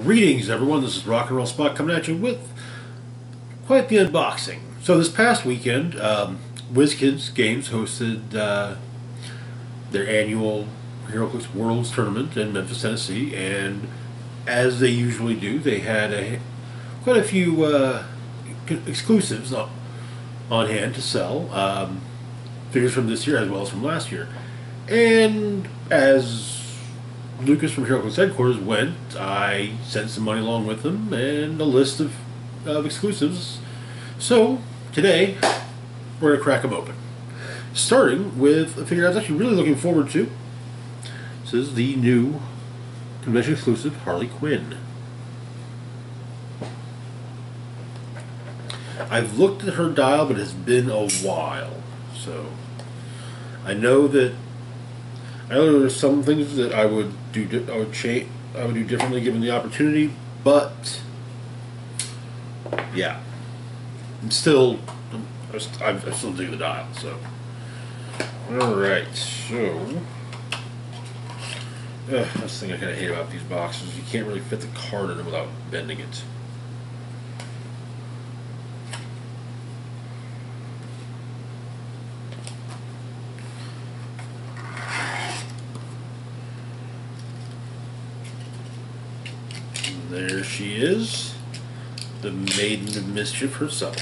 Greetings, everyone. This is Rock and Roll Spot coming at you with quite the unboxing. So this past weekend, WizKids Games hosted their annual HeroClix Worlds tournament in Memphis, Tennessee, and as they usually do, they had quite a few exclusives on hand to sell. Figures from this year as well as from last year. And as Lucas from HeroClix Headquarters went, I sent some money along with him and a list of exclusives. So today we're going to crack them open. Starting with a figure I was actually really looking forward to. This is the new convention exclusive Harley Quinn. I've looked at her dial, but it's been a while. So I know there's some things that I would do differently given the opportunity, but yeah, I still dig the dial. So all right, so that's the thing I kind of hate about these boxes. You can't really fit the card in them without bending it. There she is, the Maiden of Mischief herself.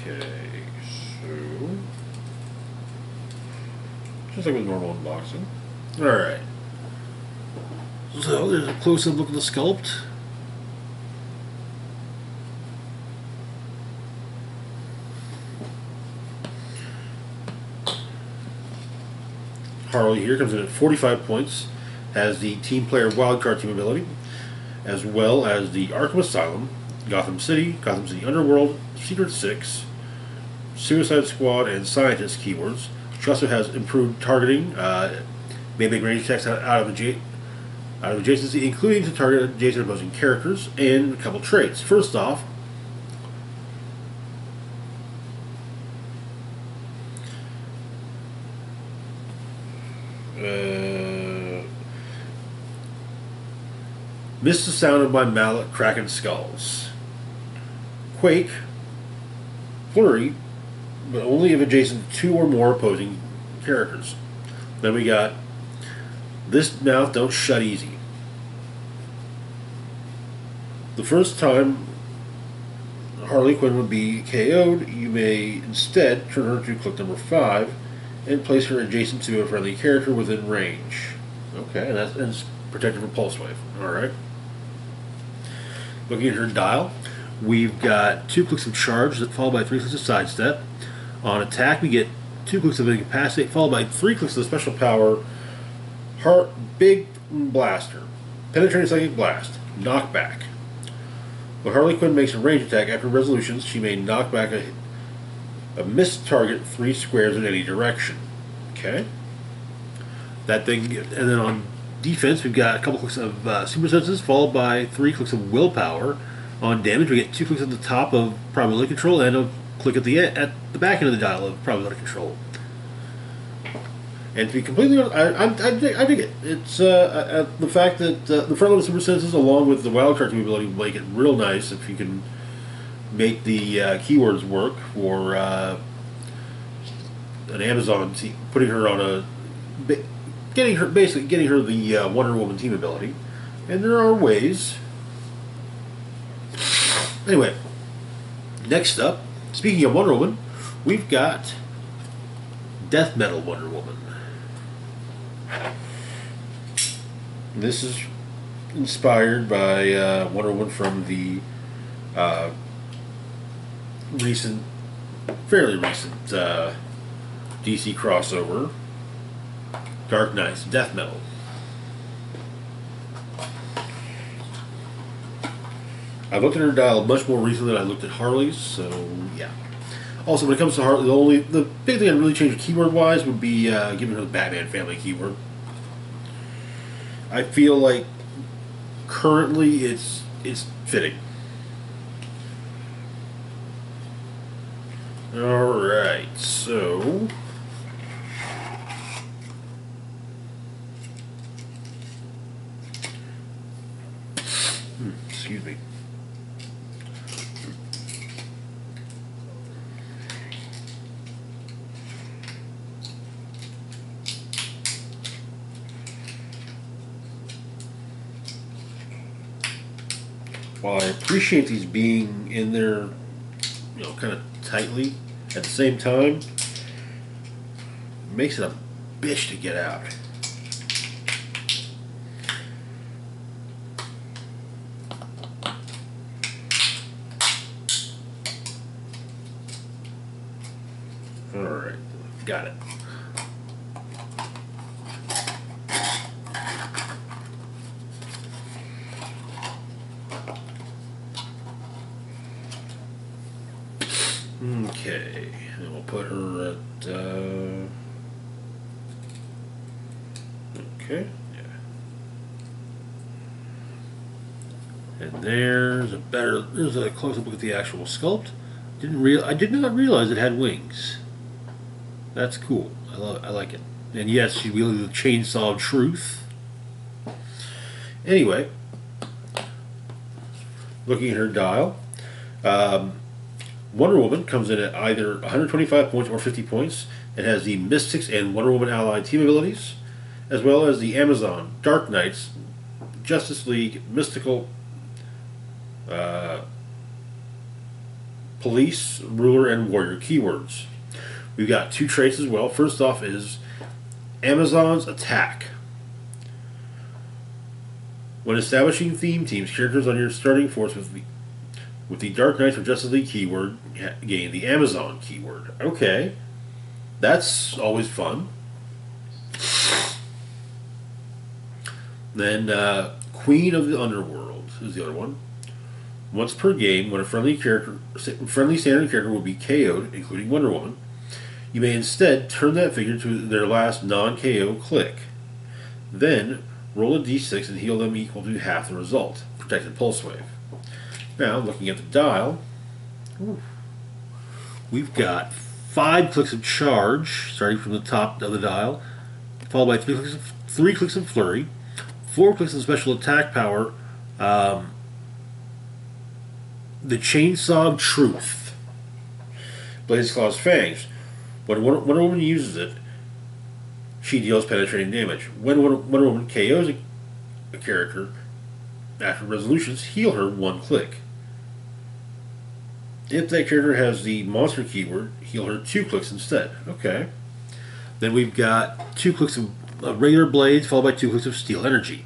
Okay. Just like with normal unboxing. Alright. So there's a close-up look at the sculpt. Harley here comes in at 45 points. Has the team player wildcard team ability, as well as the Arkham Asylum, Gotham City Underworld, Secret Six, Suicide Squad, and Scientist keywords. She also has improved targeting, may make range attacks out of adjacency, including to target adjacent opposing characters, and a couple traits. First off, Mist the sound of my mallet cracking skulls. Quake, Flurry, but only if adjacent to two or more opposing characters. Then we got This Mouth Don't Shut Easy. The first time Harley Quinn would be KO'd, you may instead turn her to click number 5 and place her adjacent to a friendly character within range. Okay, and that's protected from Pulse Wave. Alright. Looking at her dial, we've got 2 clicks of charge that followed by 3 clicks of sidestep. On attack, we get 2 clicks of incapacitate, followed by 3 clicks of special power, Big Blaster, Penetrating Psychic Blast, Knockback. When Harley Quinn makes a range attack after resolutions, she may knock back a missed target 3 squares in any direction. Okay. That thing, and then on defense, we've got a couple clicks of super senses, followed by 3 clicks of willpower. On damage, we get 2 clicks at the top of probability control and a click at the back end of the dial of probability control. And to be completely honest, I dig it. It's the fact that the front loaded super senses along with the wildcard team ability will make it real nice if you can make the keywords work for an Amazon team, putting her on getting her the Wonder Woman team ability. And there are ways. Anyway, next up, speaking of Wonder Woman, we've got Death Metal Wonder Woman. This is inspired by Wonder Woman from the fairly recent DC crossover, Dark Knight's Death Metal. I've looked at her dial much more recently than I looked at Harley's, so yeah. Also, when it comes to Harley, the big thing I'd really change keyboard wise would be giving her the Batman family keyboard. I feel like currently it's fitting. All right, so. Excuse me. While I appreciate these being in there, kind of tightly, at the same time, it makes it a bitch to get out. Alright, got it. Okay, and we'll put her at, okay, yeah. And there's a close-up look at the actual sculpt. I did not realize it had wings. That's cool. I like it. And yes, she wielded the chainsaw of truth. Anyway, looking at her dial, Wonder Woman comes in at either 125 points or 50 points. It has the Mystics and Wonder Woman allied team abilities, as well as the Amazon, Dark Knights, Justice League, Mystical, Police, Ruler, and Warrior keywords. We've got two traits as well. First off is Amazon's Attack. When establishing theme teams, characters on your starting force with the Dark Knights or Justice League keyword gain the Amazon keyword. Okay. That's always fun. Then Queen of the Underworld is the other one. Once per game, when a friendly standard character will be KO'd, including Wonder Woman, you may instead turn that figure to their last non-KO click. Then roll a d6 and heal them equal to half the result. Protected Pulse Wave. Now, looking at the dial, we've got 5 clicks of charge, starting from the top of the dial, followed by 3 clicks of flurry, 4 clicks of special attack power, the Chainsaw of Truth, Blaze Claw's Fangs. When Wonder Woman uses it, she deals penetrating damage. When Wonder Woman KOs a character, after resolutions, heal her 1 click. If that character has the monster keyword, heal her 2 clicks instead. Okay. Then we've got 2 clicks of regular blades, followed by 2 clicks of steel energy.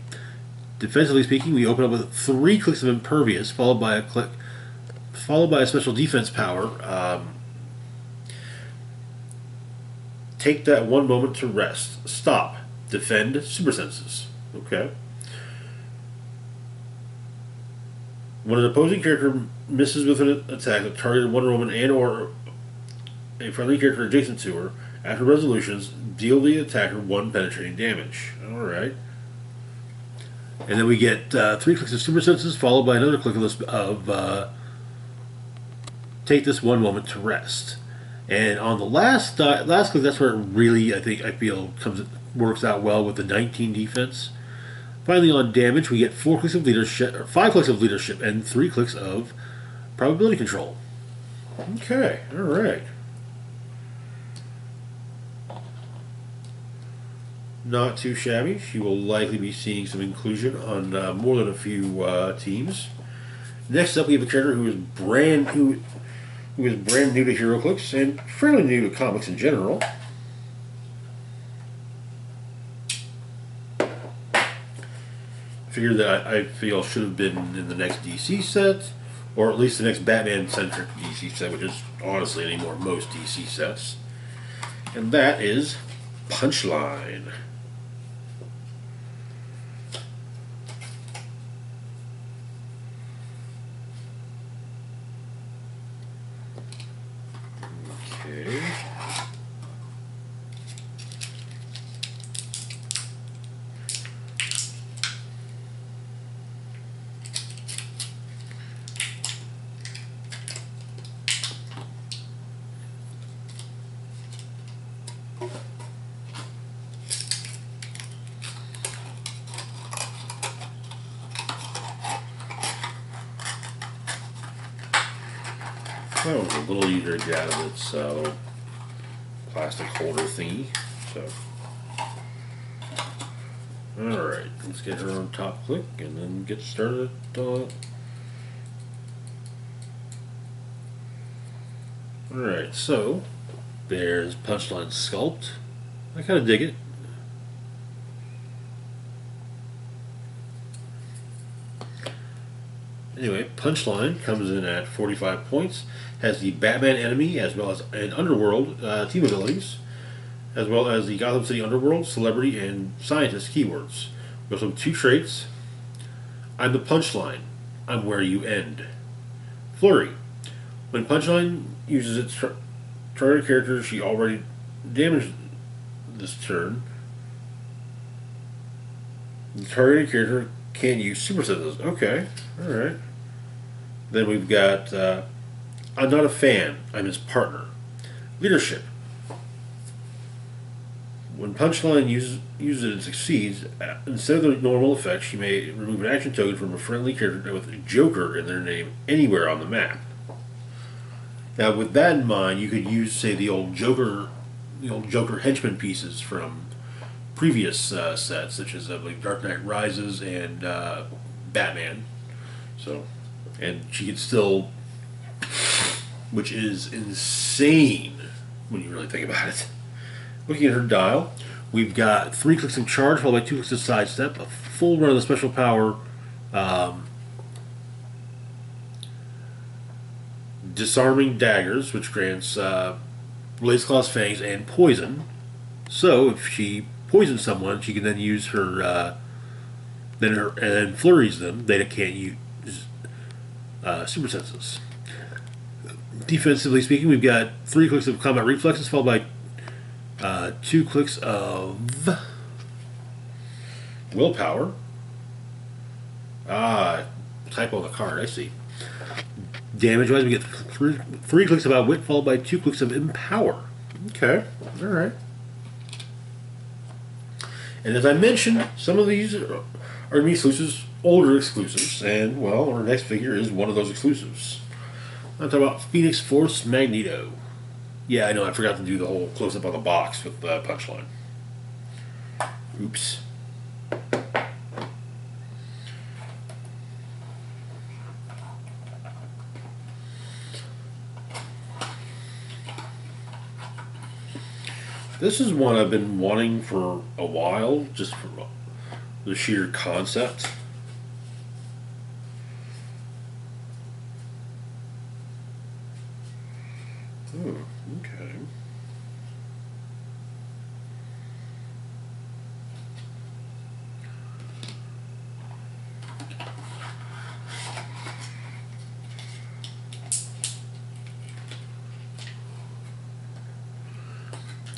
Defensively speaking, we open up with 3 clicks of impervious, followed by a special defense power. Take that 1 moment to rest. Stop. Defend. Super senses. Okay. When an opposing character misses with an attack that targeted Wonder Woman and or a friendly character adjacent to her, after resolutions, deal the attacker 1 penetrating damage. Alright. And then we get 3 clicks of super senses, followed by another click of take this 1 moment to rest. And on the last click, that's where it really, I feel, works out well with the 19 defense. Finally, on damage, we get 4 clicks of leadership, or 5 clicks of leadership, and 3 clicks of probability control. Okay, alright. Not too shabby. She will likely be seeing some inclusion on more than a few teams. Next up, we have a character who is brand new to HeroClix and fairly new to comics in general. Figure that I feel should have been in the next DC set, or at least the next Batman-centric DC set, which is honestly anymore most DC sets. And that is Punchline. That was a little easier to get out of its little plastic holder thingy. So, alright, let's get her on top click and then get started. Alright, so there's Punchline Sculpt. I kind of dig it. Anyway, Punchline comes in at 45 points, has the Batman enemy as well as an Underworld team abilities, as well as the Gotham City Underworld, Celebrity, and Scientist keywords. We also have 2 traits. I'm the Punchline. I'm where you end. Flurry. When Punchline uses its target character she already damaged this turn, the targeted character can't use super senses. Okay, alright. Then we've got I'm not a fan, I'm his partner. Leadership. When Punchline uses it and succeeds, instead of the normal effect, she may remove an action token from a friendly character with a Joker in their name anywhere on the map. Now, with that in mind, you could use, say, the old Joker henchman pieces from previous sets, such as like Dark Knight Rises and Batman. So, and she could still, which is insane when you really think about it. Looking at her dial, we've got 3 clicks of charge, followed by 2 clicks of sidestep, a full run of the special power, disarming daggers, which grants Blaze Claw's Fangs and poison. So if she poisons someone, she can then use her, and then flurries them. They can't use super senses. Defensively speaking, we've got 3 clicks of combat reflexes, followed by 2 clicks of willpower. Typo on the card, I see. Damage-wise, we get 3 clicks of outwit, followed by 2 clicks of empower. Okay, alright. And as I mentioned, some of these are going to be exclusives, older exclusives, and, well, our next figure is one of those exclusives. I'm talking about Phoenix Force Magneto. Yeah, I know, I forgot to do the whole close-up on the box with the Punchline. Oops. This is one I've been wanting for a while, just for the sheer concept. Okay.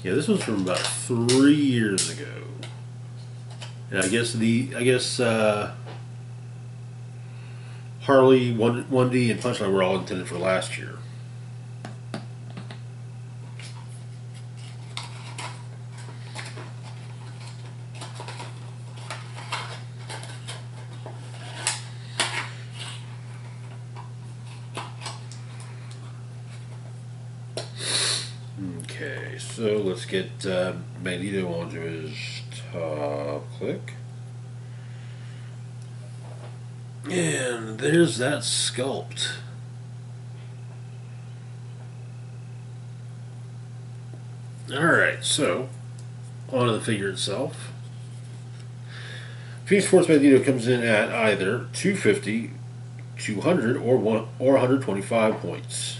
Yeah, this one's from about 3 years ago, and I guess Harley 1D and Punchline were all intended for last year. Okay, so let's get Magneto onto his top click. And there's that sculpt. Alright, so on to the figure itself. Phoenix Force Magneto comes in at either 250, 200, or 125 points.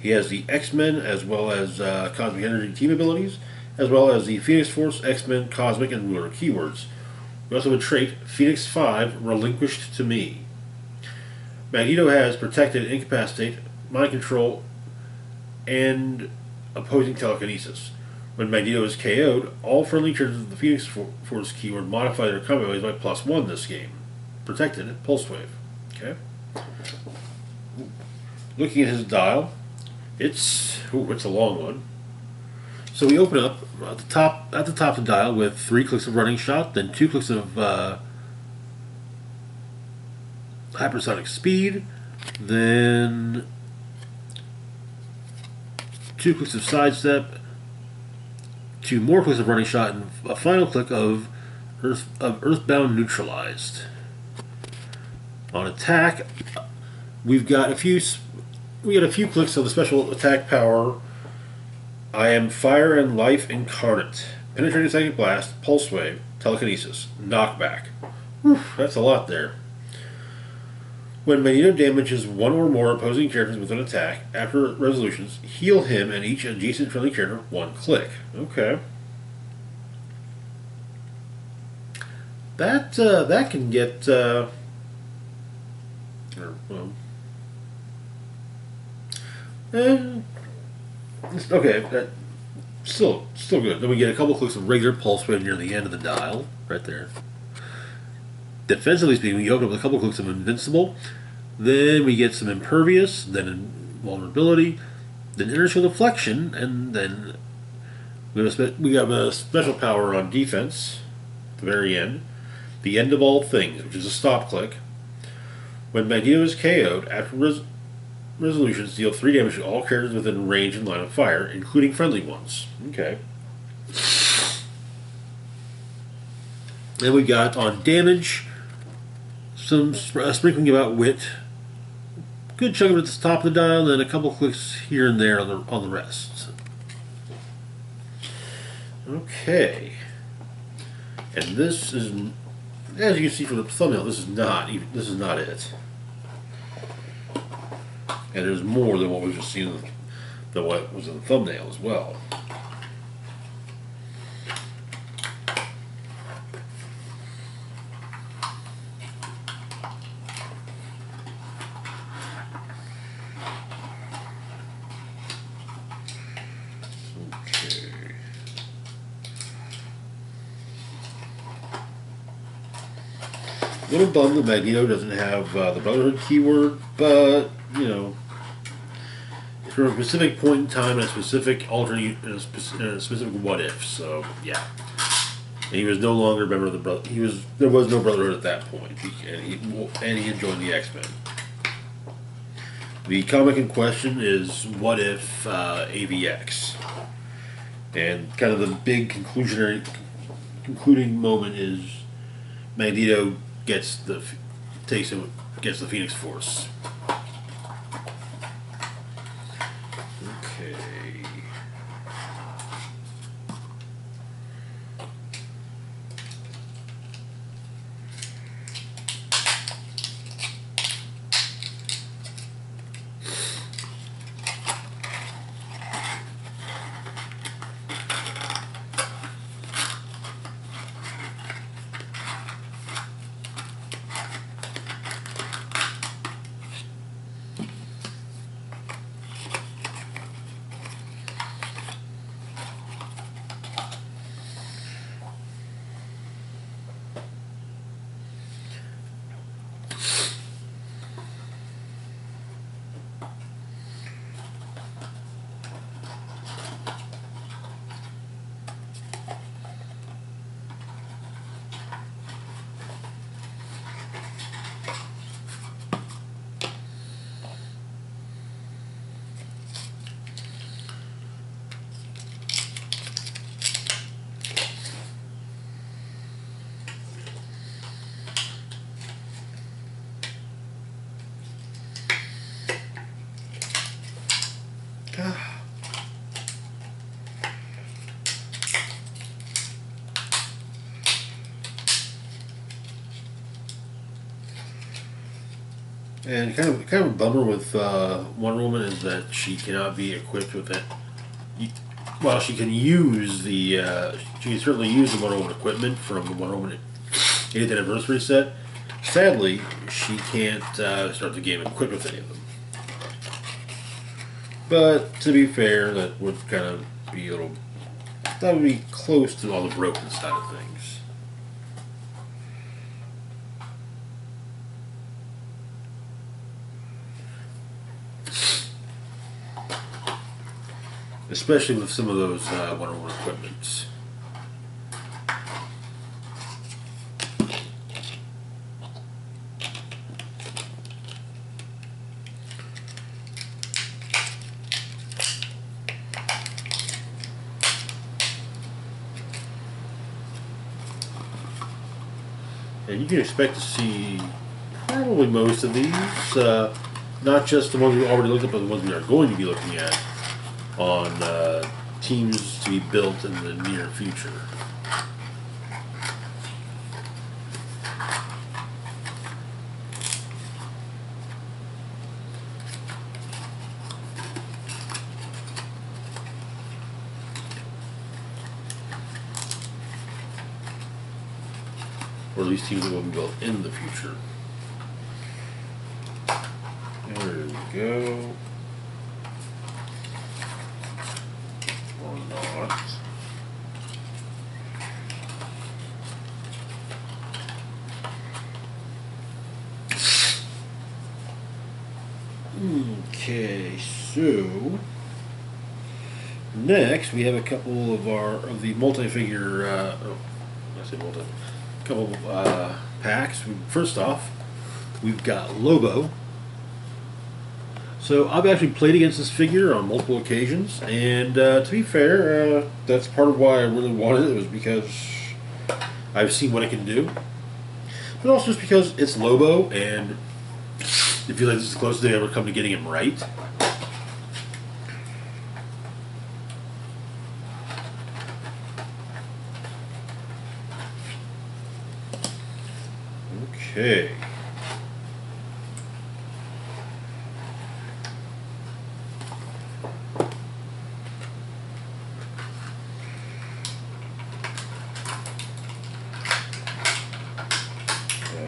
He has the X-Men as well as Cosmic Energy team abilities, as well as the Phoenix Force, X-Men, Cosmic, and Ruler keywords. We also have a trait, Phoenix 5, Relinquished to Me. Magneto has Protected, Incapacitate, Mind Control, and Opposing Telekinesis. When Magneto is KO'd, all friendly characters of the Phoenix Force keyword modify their combat abilities by +1 this game. Protected, Pulse Wave. Okay. Looking at his dial, it's a long one. So we open up at the top of the dial with 3 clicks of running shot, then 2 clicks of hypersonic speed, then 2 clicks of sidestep, 2 more clicks of running shot, and a final click of earthbound neutralized. On attack, we've got a few clicks of the special attack power. I am fire and life incarnate. Penetrating psychic blast, pulse wave, telekinesis, knockback. Whew, that's a lot there. When Magneto damages one or more opposing characters with an attack, after resolutions, heal him and each adjacent friendly character 1 click. Okay. That can get okay. That still good. Then we get a couple clicks of regular pulse wave near the end of the dial, right there. Defensively speaking, we open up with a couple clicks of invincible. Then we get some impervious, then invulnerability, then inertial deflection, and then we got a special power on defense at the very end. The end of all things, which is a stop click. When Magneto is KO'd, after resolutions, deal 3 damage to all characters within range and line of fire, including friendly ones. Okay. Then we got on damage some sprinkling about wit. Good chunk of it at the top of the dial, and then a couple clicks here and there on the rest. Okay. And this is, as you can see from the thumbnail, this is not it. And there's more than what we've just seen than what was in the thumbnail as well. A little bummed that Magneto doesn't have the Brotherhood keyword, but, you know, for a specific point in time and a specific alternate, and a specific what if, so, yeah. And he was no longer a member of the Brotherhood. There was no Brotherhood at that point, and he had joined the X-Men. The comic in question is What If AVX. And kind of the big concluding moment is Magneto gets the Phoenix Force. Okay. And kind of a bummer with Wonder Woman is that she cannot be equipped with it. Well, she can use she can certainly use the Wonder Woman equipment from the Wonder Woman 80th anniversary set. Sadly, she can't start the game equipped with any of them. But to be fair, that would kind of be that would be close to all the broken side of things. especially with some of those Wonder Woman equipments. And you can expect to see probably most of these, not just the ones we already looked at, but the ones we are going to be looking at on teams to be built in the near future. Or at least teams that will be built in the future. There we go. Or not. Okay, so next we have a couple of the multi-figure. Couple packs. First off, we've got Lobo. So I've actually played against this figure on multiple occasions, and to be fair, that's part of why I really wanted it, was because I've seen what it can do, but also just because it's Lobo, and I feel like this is the closest they ever come to getting him right. Okay.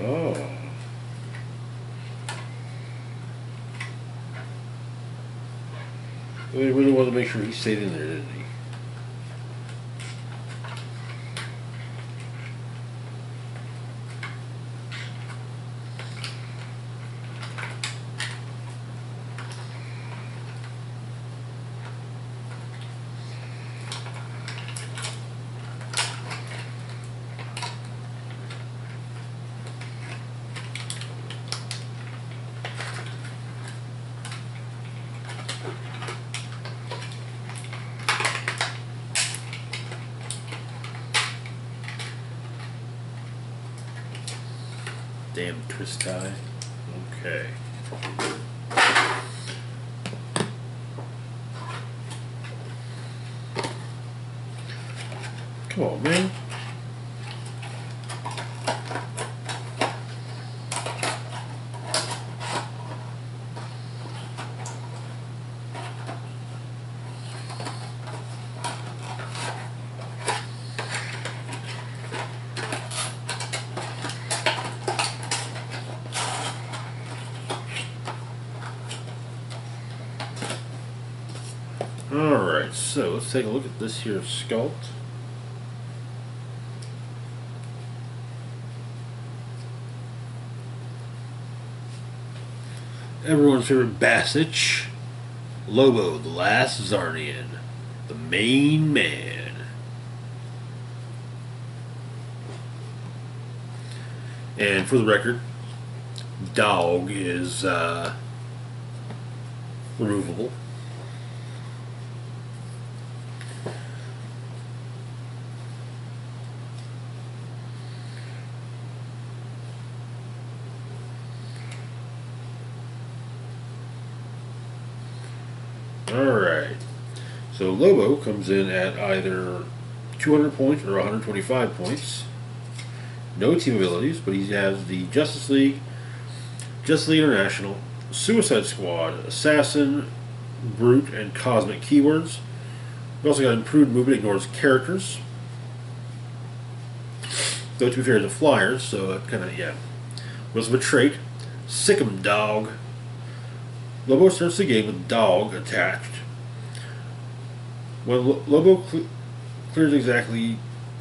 Oh. We really wanted to make sure he stayed in there, didn't he? Damn twist tie. Okay. Come on, man. Alright, so let's take a look at this here sculpt. Everyone's favorite Bassich, Lobo, the last Zarnian, the main man. And for the record, Dog is removable. Alright, so Lobo comes in at either 200 points or 125 points. No team abilities, but he has the Justice League International, Suicide Squad, Assassin, Brute, and Cosmic keywords. We also got improved movement, ignores characters. Though to be fair, the flyers, so it kind of, yeah. We also have a trait, Sick 'em Dog. Lobo starts the game with Dog attached. When Lobo clears exactly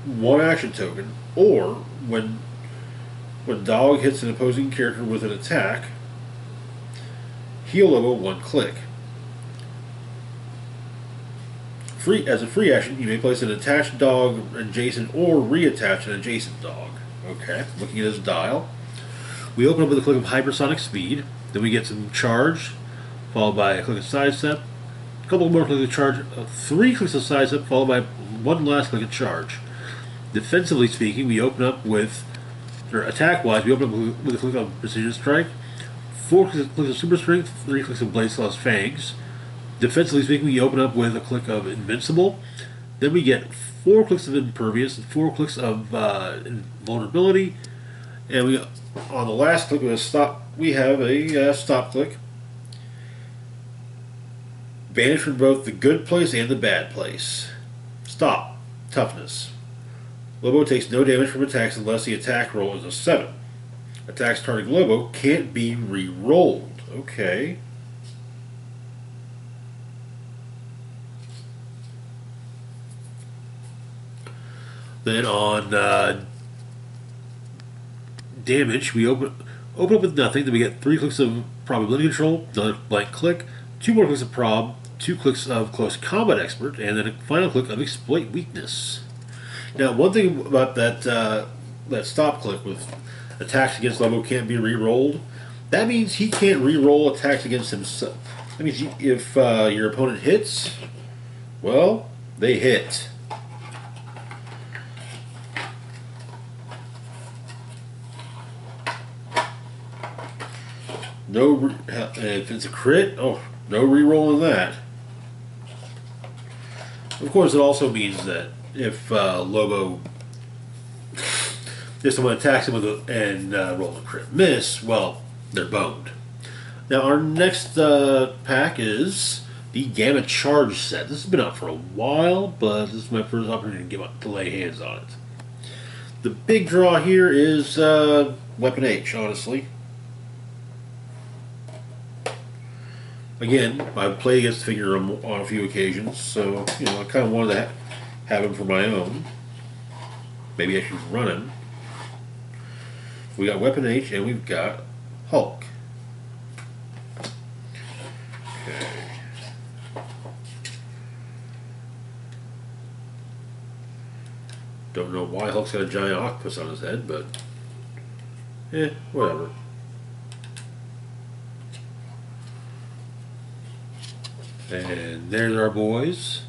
one action token, or when Dog hits an opposing character with an attack, heal Lobo one click. as a free action, you may place an attached dog adjacent or reattach an adjacent dog. Okay, looking at his dial. We open up with a click of hypersonic speed. Then we get some charge, followed by a click of sidestep. A couple more clicks of charge. 3 clicks of sidestep, followed by one last click of charge. Defensively speaking, we open up with, or attack-wise, we open up with a click of precision strike. 4 clicks of super strength. 3 clicks of blade slaw's fangs. Defensively speaking, we open up with a click of invincible. Then we get 4 clicks of impervious and 4 clicks of vulnerability. And we, on the last click of a stop, we have a stop click. Banish from both the good place and the bad place. Stop. Toughness. Lobo takes no damage from attacks unless the attack roll is a 7. Attacks targeting Lobo can't be re-rolled. Okay. Then on damage, we open up with nothing. Then we get 3 clicks of probability control, another blank click, 2 more clicks of prob, 2 clicks of close combat expert, and then a final click of exploit weakness. Now, one thing about that stop click with attacks against Lobo can't be re-rolled. That means he can't re-roll attacks against himself. That means if your opponent hits, well, they hit. No, if it's a crit, oh, no re-rolling that. Of course, it also means that if Lobo, if someone attacks him with and rolls a crit miss, well, they're boned. Now, our next pack is the Gamut Charge set. This has been out for a while, but this is my first opportunity to lay hands on it. The big draw here is Weapon H, honestly. Again, I've played against the figure on a few occasions, so you know I kind of wanted to have him for my own. Maybe I should run him. We got Weapon H and we've got Hulk. Okay. Don't know why Hulk's got a giant octopus on his head, but whatever. And there's our boys.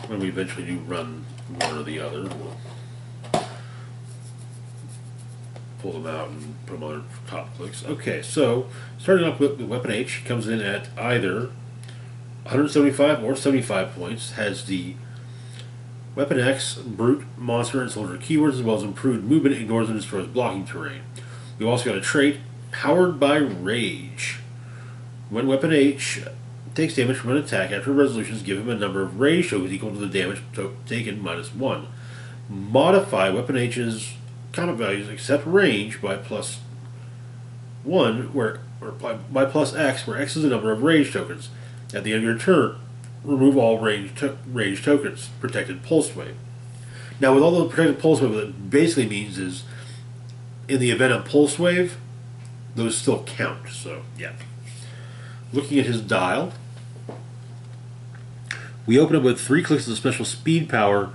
When we eventually do run one or the other, we'll pull them out and put them on top clicks. Okay, so starting off with Weapon H, comes in at either 175 or 75 points, has the Weapon X, Brute, Monster, and Soldier keywords, as well as improved movement, ignores and destroys blocking terrain. We've also got a trait, Powered by Rage. When Weapon H takes damage from an attack after resolutions, give him a number of rage tokens equal to the damage taken minus 1. Modify Weapon H's combat values except range by +1, or by +X, where X is the number of rage tokens. At the end of your turn, remove all rage tokens. Protected Pulse Wave. Now, with all the Protected Pulse Wave, what it basically means is, in the event of Pulse Wave, those still count. So, yeah. Looking at his dial, we open up with 3 clicks of the special speed power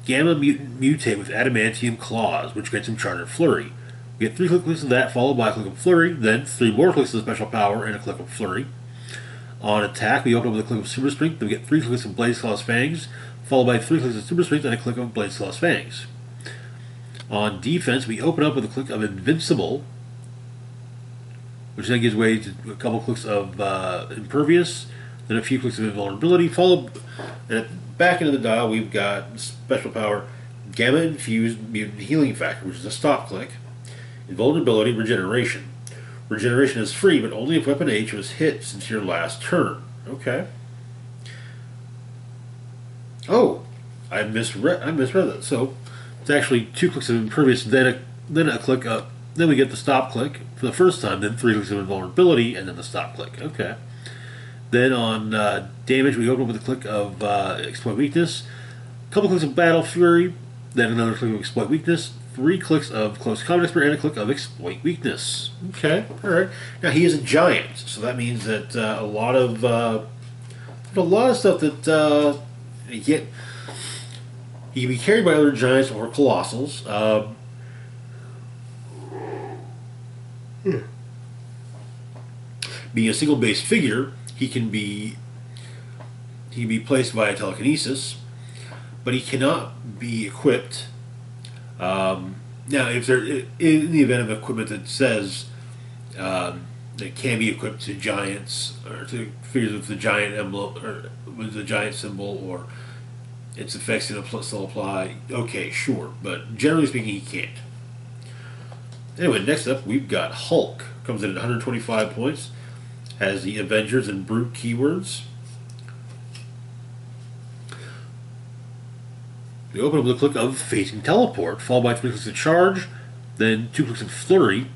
Gamma Mutate with Adamantium Claws, which grants him Charge and Flurry. We get 3 clicks of that, followed by a click of Flurry, then 3 more clicks of the special power and a click of Flurry. On attack, we open up with a click of Super Strength, then we get 3 clicks of Blade Slaw's Fangs, followed by 3 clicks of Super Strength and a click of Blade Slaw's Fangs. On defense, we open up with a click of Invincible, which then gives way to a couple clicks of Impervious, then a few clicks of Invulnerability, followed, and at the back end of the dial, we've got special power Gamma Infused Mutant Healing Factor, which is a stop click, Invulnerability, Regeneration. Regeneration is free, but only if Weapon H was hit since your last turn. Okay. Oh, I misread that. So it's actually 2 clicks of Impervious, then a click up. Then we get the stop click for the first time, then 3 clicks of Invulnerability, and then the stop click. Okay. Then on damage, we open up with a click of exploit weakness, a couple clicks of battle fury, then another click of exploit weakness, 3 clicks of close combat expert, and a click of exploit weakness. Okay, all right. Now he is a giant, so that means that a lot of stuff that he can be carried by other giants or colossals. Being a single base figure, he can be placed via telekinesis, but he cannot be equipped. Now, if there, in the event of equipment that says that can be equipped to giants or to figures with the giant emblem or with the giant symbol, or its effects can still apply, okay, sure, but generally speaking, he can't. Anyway, next up we've got Hulk. Comes in at 125 points. Has the Avengers and Brute keywords. We open up with a click of Facing Teleport, followed by 3 clicks of Charge, then 2 clicks of Flurry.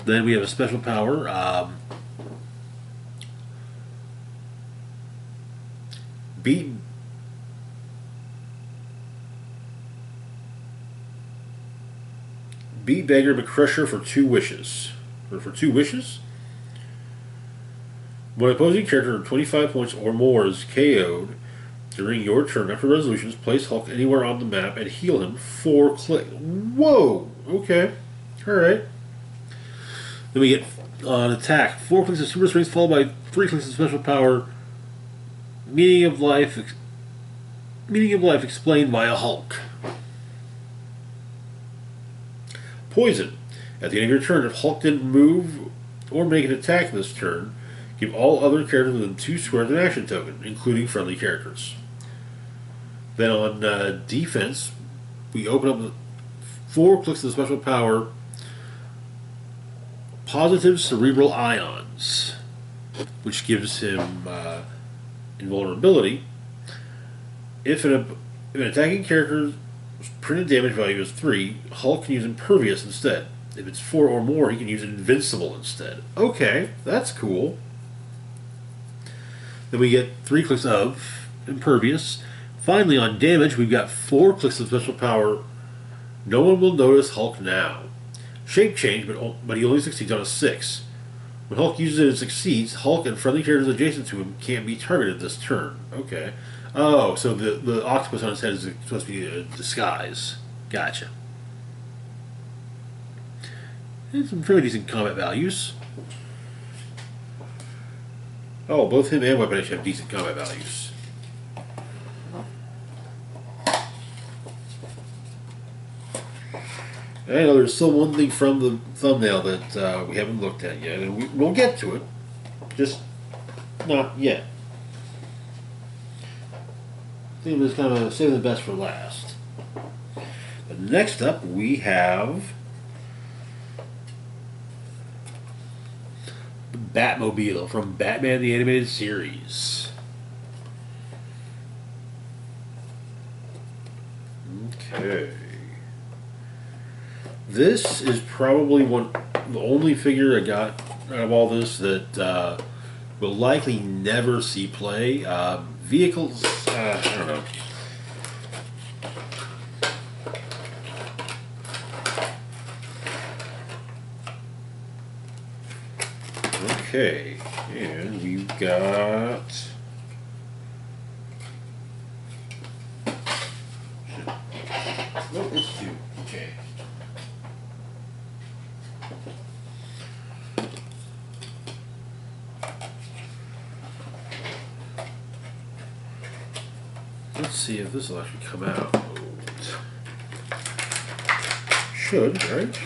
Then we have a special power. Beat Beggar McCrusher for 2 wishes. Or for 2 wishes? When opposing character 25 points or more is KO'd during your turn after resolutions, place Hulk anywhere on the map and heal him 4 clicks. Whoa! Okay. Alright. Then we get on attack 4 clicks of super strength followed by 3 clicks of special power. Meaning of life explained by a Hulk. Poison. At the end of your turn, if Hulk didn't move or make an attack this turn, give all other characters within 2 squares an action token, including friendly characters. Then on defense, we open up with 4 clicks of the special power, Positive Cerebral Ions, which gives him invulnerability. If an attacking character's printed damage value is 3, Hulk can use Impervious instead. If it's 4 or more, he can use Invincible instead. Okay, that's cool. Then we get 3 clicks of Impervious. Finally, on damage, we've got 4 clicks of special power. No one will notice Hulk now. Shape change, but he only succeeds on a 6. When Hulk uses it and succeeds, Hulk and friendly characters adjacent to him can't be targeted this turn. Okay. Oh, so the octopus on his head is supposed to be a disguise. Gotcha. And some fairly decent combat values. Oh, both him and Weapon Edge have decent combat values. I know there's still one thing from the thumbnail that we haven't looked at yet, and we'll get to it. Just not yet. I think I'm just kind of saving the best for last. But next up, we have Batmobile from Batman the Animated Series. Okay. This is probably the only figure I got out of all this that will likely never see play. Vehicles, I don't know. Okay, and we've got oh, it's 2. Okay. Let's see if this will actually come out. Should, right?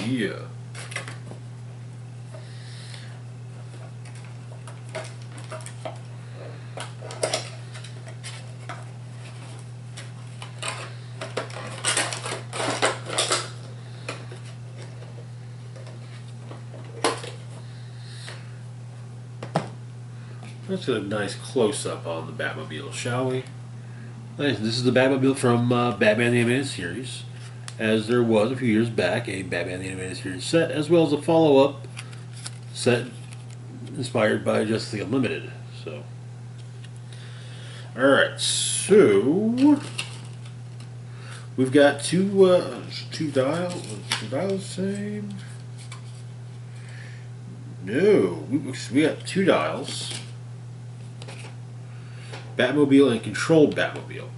Yeah. Let's get a nice close-up on the Batmobile, shall we? Nice. This is the Batmobile from Batman the Animated Series. as there was a few years back a Batman the Animated Series set, as well as a follow-up set inspired by Justice League Unlimited. So, alright, so we've got two dials. Was the dials same? No, we got two dials. Batmobile and controlled Batmobile.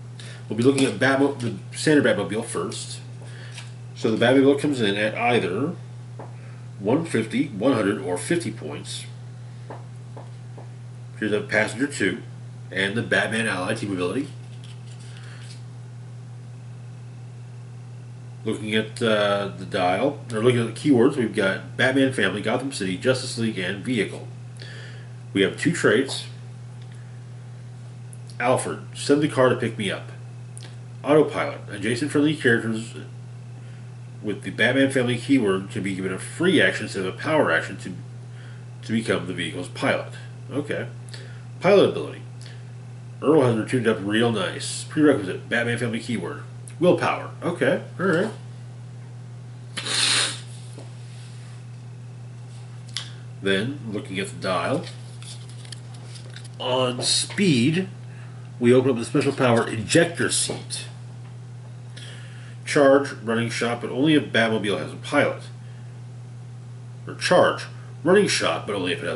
We'll be looking at the standard Batmobile first. So the Batmobile comes in at either 150, 100, or 50 points. Here's a passenger 2 and the Batman Allied team ability. Looking at the dial, or looking at the keywords, we've got Batman Family, Gotham City, Justice League, and Vehicle. We have two traits. Alfred, send the car to pick me up. Autopilot, adjacent friendly characters with the Batman Family keyword can be given a free action instead of a power action to become the vehicle's pilot. Okay. Pilot ability. Earl has her tuned up real nice. Prerequisite, Batman Family keyword. Willpower. Okay, alright. Then, looking at the dial, on speed, we open up the special power ejector seat. Charge, running shot, but only if Batmobile has a pilot. Or charge, running shot, but only if the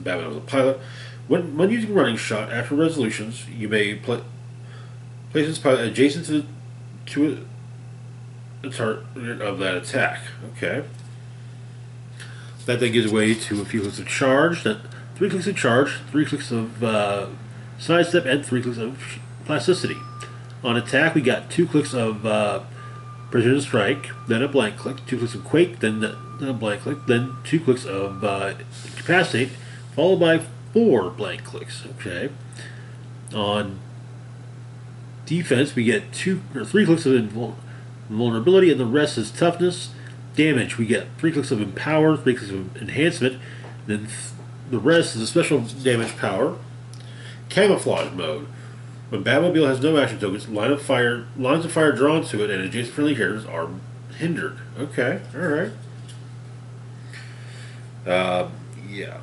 Batmobile has a pilot. When using running shot, after resolutions, you may place its pilot adjacent to the target of that attack. Okay. That then gives way to a few clicks of charge, then 3 clicks of charge, 3 clicks of sidestep, and 3 clicks of plasticity. On attack, we got 2 clicks of precision strike, then a blank click, 2 clicks of quake, then a blank click, then 2 clicks of incapacitate, followed by 4 blank clicks. Okay. On defense, we get 2 or 3 clicks of invulnerability, and the rest is toughness. Damage, we get 3 clicks of empower, 3 clicks of enhancement, then the rest is a special damage power. Camouflage mode. When Batmobile has no action tokens, lines of fire drawn to it and adjacent friendly characters are hindered. Okay, alright. Yeah.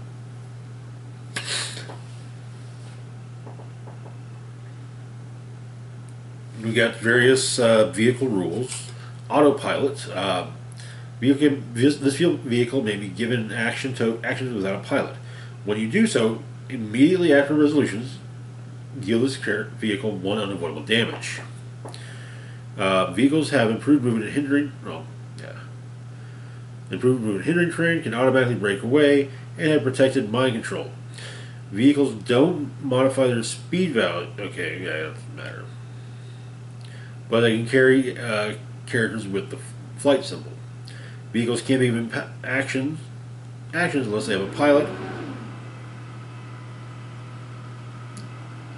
We got various vehicle rules. Autopilot. This vehicle may be given actions without a pilot. When you do so, immediately after resolutions, deal this vehicle 1 unavoidable damage. Vehicles have improved movement and hindering. Improved movement and hindering terrain, can automatically break away, and have protected mind control. Vehicles don't modify their speed value. Okay, yeah, it doesn't matter. But they can carry characters with the flight symbol. Vehicles can't be given actions unless they have a pilot.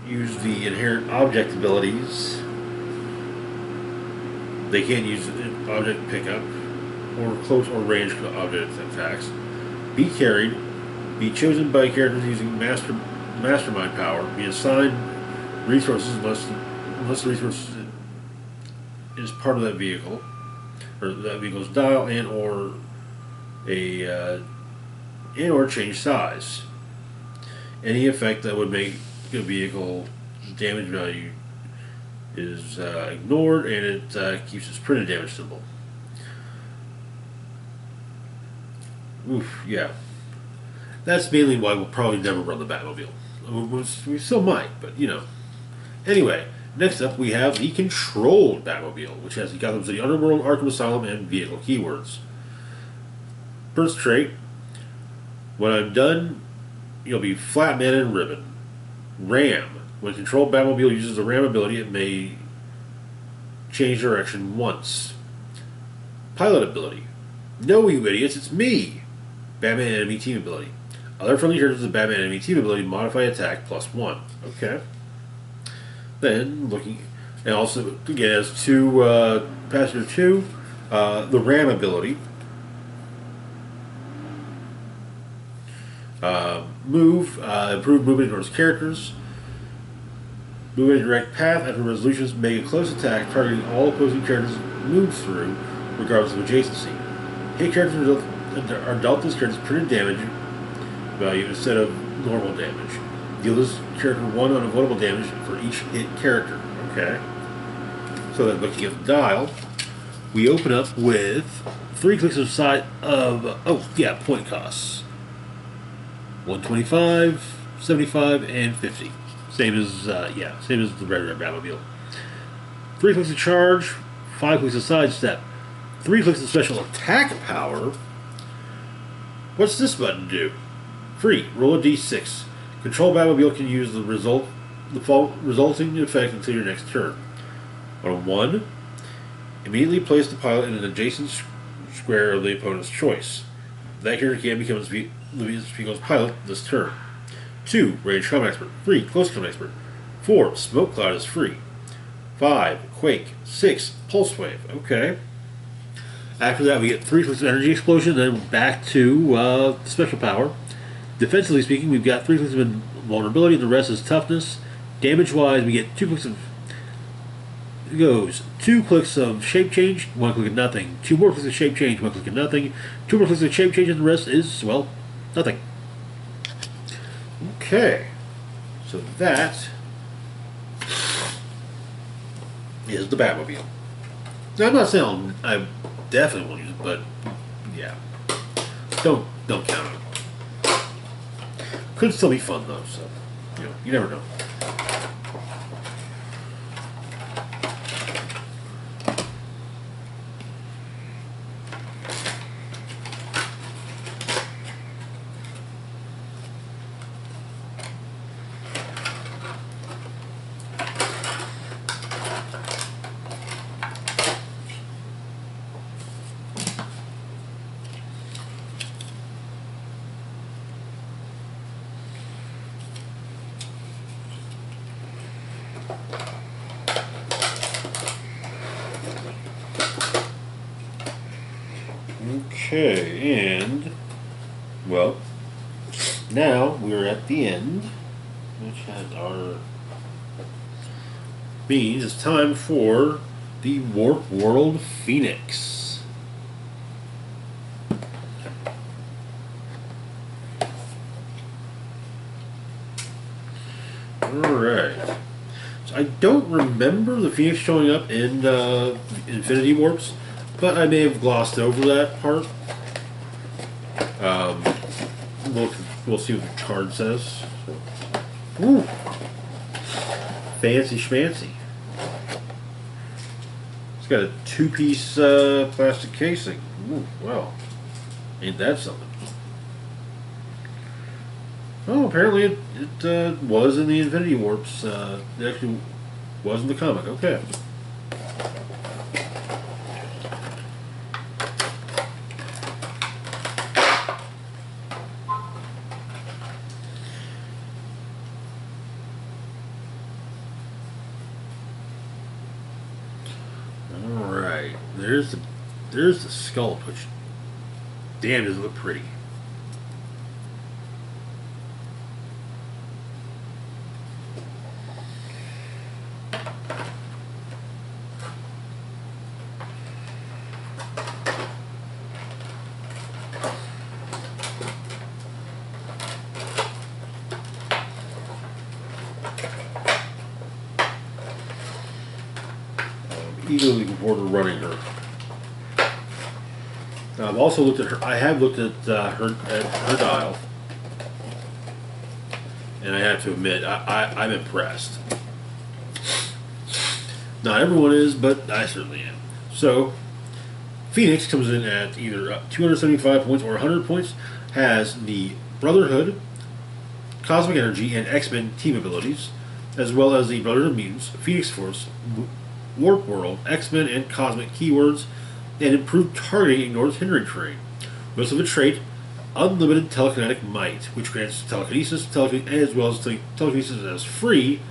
Use the inherent object abilities. They can't use object pickup or close or range object attacks. Be carried. Be chosen by characters using mastermind power. Be assigned resources unless the resource is part of that vehicle, or that vehicle's dial, and or change size. Any effect that would make a vehicle damage value is ignored, and it keeps its printed damage symbol. Oof, yeah. That's mainly why we'll probably never run the Batmobile. We still might, but you know. Anyway, next up we have the controlled Batmobile, which has the Gotham City Underworld, Arkham Asylum, and vehicle keywords. First trait, when I'm done, you'll be flat man and ribbon. Ram. When controlled Batmobile uses the ram ability, it may change direction once. Pilot ability. No, you idiots, it's me! Batman enemy team ability. Other friendly characters with the Batman enemy team ability modify attack +1. Okay. Then, looking, and also, again, has passenger 2, the ram ability. Improve movement towards characters. Move in a direct path after resolutions make a close attack targeting all opposing characters moved through, regardless of adjacency. Hit characters are dealt this character's printed damage value instead of normal damage. Deal this character 1 unavoidable damage for each hit character. Okay. So then looking at the dial, we open up with 3 clicks of side of, point costs. 125, 75, and 50. Same as the regular Batmobile. 3 clicks of charge, 5 clicks of sidestep, 3 clicks of special attack power. What's this button do? Free. Roll a d6. Control Batmobile can use the resulting effect until your next turn. On a 1, immediately place the pilot in an adjacent square of the opponent's choice. That character can become the vehicle's pilot this turn. 2, range combat expert. 3, close combat expert. 4, smoke cloud is free. 5, quake. 6, pulse wave. Okay. After that, we get 3 clicks of energy explosion, then back to special power. Defensively speaking, we've got 3 clicks of invulnerability, the rest is toughness. Damage-wise, we get 2 clicks of... It goes 2 clicks of shape change, 1 click of nothing. 2 more clicks of shape change, 1 click of nothing. 2 more clicks of shape change, and the rest is, well, nothing. Okay. So that is the Batmobile. Now, I'm not saying I definitely won't use it, but yeah. Don't count on it. Could still be fun though, so you never know. Okay, and, well, now we're at the end, which has our means it's time for the Warp World Phoenix. Alright. So I don't remember the Phoenix showing up in Infinity Warps, but I may have glossed over that part. We'll see what the card says. Ooh. Fancy schmancy. It's got a 2-piece plastic casing. Ooh, well, ain't that something? Oh, apparently it was in the Infinity Warps. It actually was in the comic. Okay. There's the skull, which, damn, does it look pretty. I'm eagerly looking forward to running her. I've also looked at her. I have looked at her dial, and I have to admit I'm impressed. Not everyone is, but I certainly am. So, Phoenix comes in at either 275 points or 100 points. Has the Brotherhood, Cosmic Energy, and X-Men team abilities, as well as the Brotherhood of Mutants, Phoenix Force, Warp World, X-Men, and Cosmic keywords. And improved targeting ignores hindering terrain. We also have a trait, Unlimited Telekinetic Might, which grants telekinesis, as well as telekinesis as free,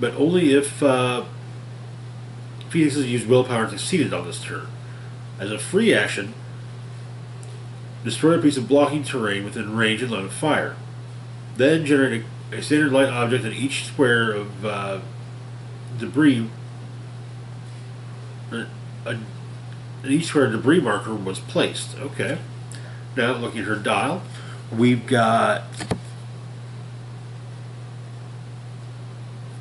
but only if Phoenix has used willpower and succeeded on this turn. As a free action, destroy a piece of blocking terrain within range and line of fire. Then generate a standard light object in each square of debris. In each square a debris marker was placed. Okay. Now looking at her dial, we've got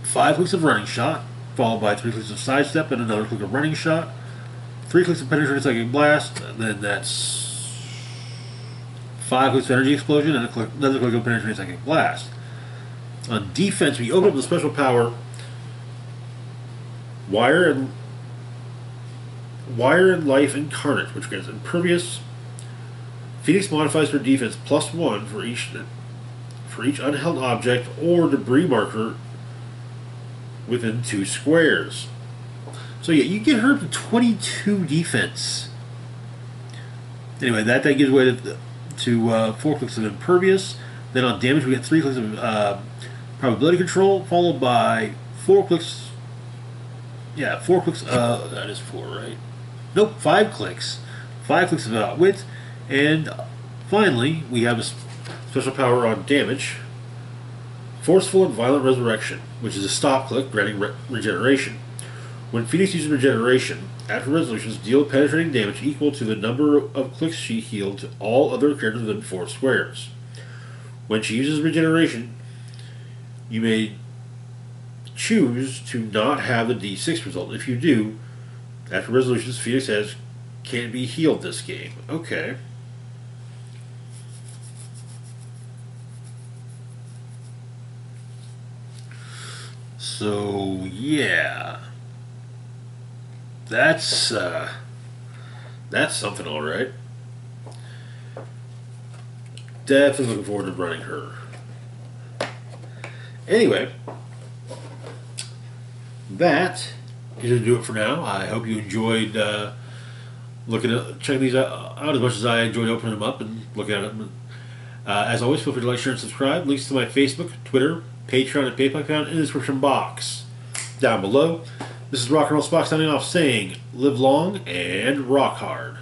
5 clicks of running shot, followed by 3 clicks of sidestep and another click of running shot, 3 clicks of penetrating psychic blast, and then that's 5 clicks of energy explosion and another click of penetrating psychic blast. On defense, we open up the special power Wire and Life Incarnate, which gets impervious. Phoenix modifies her defense +1 for each unheld object or debris marker within 2 squares. So yeah, you get her up to 22 defense. Anyway, that gives way to 4 clicks of impervious. Then on damage, we get 3 clicks of probability control, followed by 4 clicks. Yeah, 4 clicks. That is 4, right? Nope, 5 clicks. 5 clicks of outwit. And finally, we have a special power on damage. Forceful and Violent Resurrection, which is a stop click granting regeneration. When Phoenix uses regeneration, after resolutions deal penetrating damage equal to the number of clicks she healed to all other characters within 4 squares. When she uses regeneration, you may choose to not have the D6 result. If you do, after resolutions, Phoenix can't be healed this game. Okay. So yeah, that's something, all right. Definitely looking forward to running her. Anyway, that is going to do it for now. I hope you enjoyed checking these out as much as I enjoyed opening them up and looking at them. As always, feel free to like, share, and subscribe. Links to my Facebook, Twitter, Patreon, and PayPal account in the description box down below. This is Rock and Roll Spock signing off, saying live long and rock hard.